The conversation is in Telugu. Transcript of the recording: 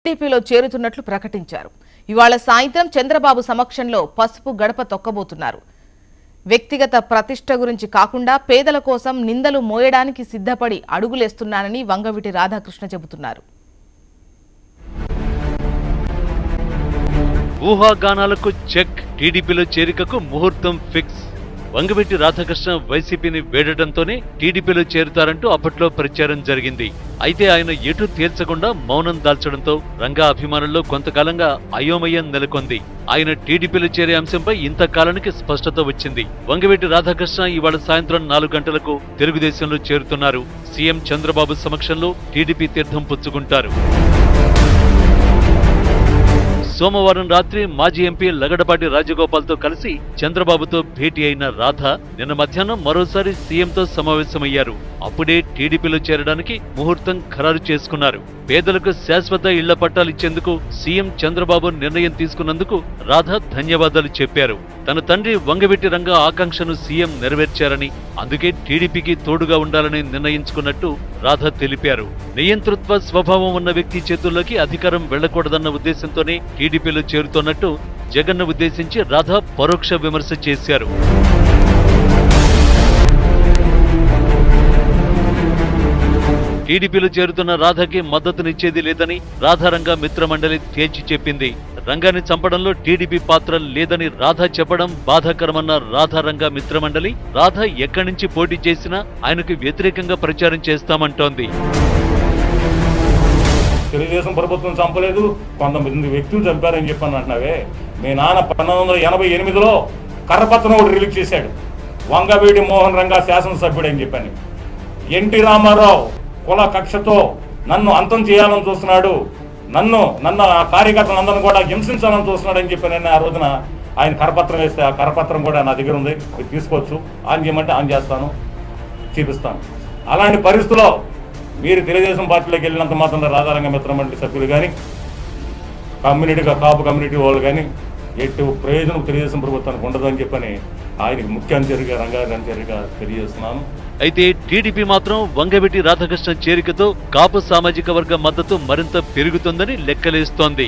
టీడీపీలో చేరుతున్నట్లు ప్రకటించారు. ఇవాళ సాయంత్రం చంద్రబాబు సమక్షంలో పసుపు గడప తొక్కబోతున్నారు. వ్యక్తిగత ప్రతిష్ట గురించి కాకుండా పేదల కోసం నిందలు మోయడానికి సిద్ధపడి అడుగులేస్తున్నానని వంగవీటి రాధాకృష్ణ చెబుతున్నారు. ఊహాగానాలకు చెక్, టీడీపీలో చేరికకు ముహూర్తం ఫిక్స్. వంగవీటి రాధాకృష్ణ వైసీపీని వేడటంతోనే టీడీపీలో చేరుతారంటూ అప్పట్లో ప్రచారం జరిగింది. అయితే ఆయన ఎటు తేల్చకుండా మౌనం దాల్చడంతో రంగా అభిమానుల్లో కొంతకాలంగా అయోమయం నెలకొంది. ఆయన టీడీపీలో చేరే అంశంపై ఇంతకాలానికి స్పష్టత వచ్చింది. వంగవీటి రాధాకృష్ణ ఇవాళ సాయంత్రం 4 గంటలకు తెలుగుదేశంలో చేరుతున్నారు. సీఎం చంద్రబాబు సమక్షంలో టీడీపీ తీర్థం పుచ్చుకుంటారు. సోమవారం రాత్రి మాజీ ఎంపీ లగడపాటి రాజగోపాల్తో కలిసి చంద్రబాబుతో భేటీ అయిన రాధ నిన్న మధ్యాహ్నం మరోసారి సీఎంతో సమావేశమయ్యారు. అప్పుడే టీడీపీలో చేరడానికి ముహూర్తం ఖరారు చేసుకున్నారు. పేదలకు శాశ్వత ఇళ్ల పట్టాలిచ్చేందుకు సీఎం చంద్రబాబు నిర్ణయం తీసుకున్నందుకు రాధ ధన్యవాదాలు చెప్పారు. తన తండ్రి వంగవీటి రంగా ఆకాంక్షను సీఎం నెరవేర్చారని, అందుకే టీడీపీకి తోడుగా ఉండాలని నిర్ణయించుకున్నట్టు రాధ తెలిపారు. నియంతృత్వ స్వభావం ఉన్న వ్యక్తి చేతుల్లోకి అధికారం వెళ్లకూడదన్న ఉద్దేశంతోనే టీడీపీలో చేరుతున్నట్టు జగన్ను ఉద్దేశించి రాధ పరోక్ష విమర్శ చేశారు. టీడీపీలో చేరుతున్న రాధకి మద్దతునిచ్చేది లేదని రాధారంగా మిత్రమండలి తేల్చి చెప్పింది. రంగాన్ని చంపడంలో టీడీపీ పాత్ర లేదని రాధ చెప్పడం బాధాకరమన్న రాధారంగా మిత్రమండలి రాధ ఎక్కడి నుంచి పోటీ చేసినా ఆయనకు వ్యతిరేకంగా ప్రచారం చేస్తామంటోంది. తెలుగుదేశం ప్రభుత్వం చంపలేదు, కొంతమంది వ్యక్తులు చంపారని చెప్పని అంటున్నావే. మీ నాన్న 1988లో కరపత్రం ఒకటి రిలీజ్ చేశాడు, వంగవీటి మోహన్ రంగా శాసనసభ్యుడు అని చెప్పని. ఎన్టీ రామారావు కుల కక్షతో నన్ను అంతం చేయాలని చూస్తున్నాడు, నన్ను కార్యకర్తలందరినీ కూడా హింసించాలని చూస్తున్నాడు అని చెప్పి నేను ఆ రోజున ఆయన కరపత్రం వేస్తే ఆ కరపత్రం కూడా నా దగ్గర ఉంది, మీరు తీసుకోవచ్చు. ఆన్ చేయమంటే ఆన్ చేస్తాను, చూపిస్తాను. అలాంటి పరిస్థితుల్లో మీరు తెలుగుదేశం పార్టీలోకి వెళ్ళినంత మాత్రం రాధారంగ మిత్రమండలి సభ్యులు కానీ కాపు కమ్యూనిటీ వాళ్ళు కానీ ఎటు ప్రయోజనం తెలుగుదేశం ప్రభుత్వానికి ఉండదని చెప్పని ఆయనకి ముఖ్య అంచరిగా రంగారంచరిగా తెలియజేస్తున్నాను. అయితే టీడీపీ మాత్రం వంగవీటి రాధాకృష్ణ చేరికతో కాపు సామాజిక వర్గ మద్దతు మరింత పెరుగుతుందని లెక్కలేస్తోంది.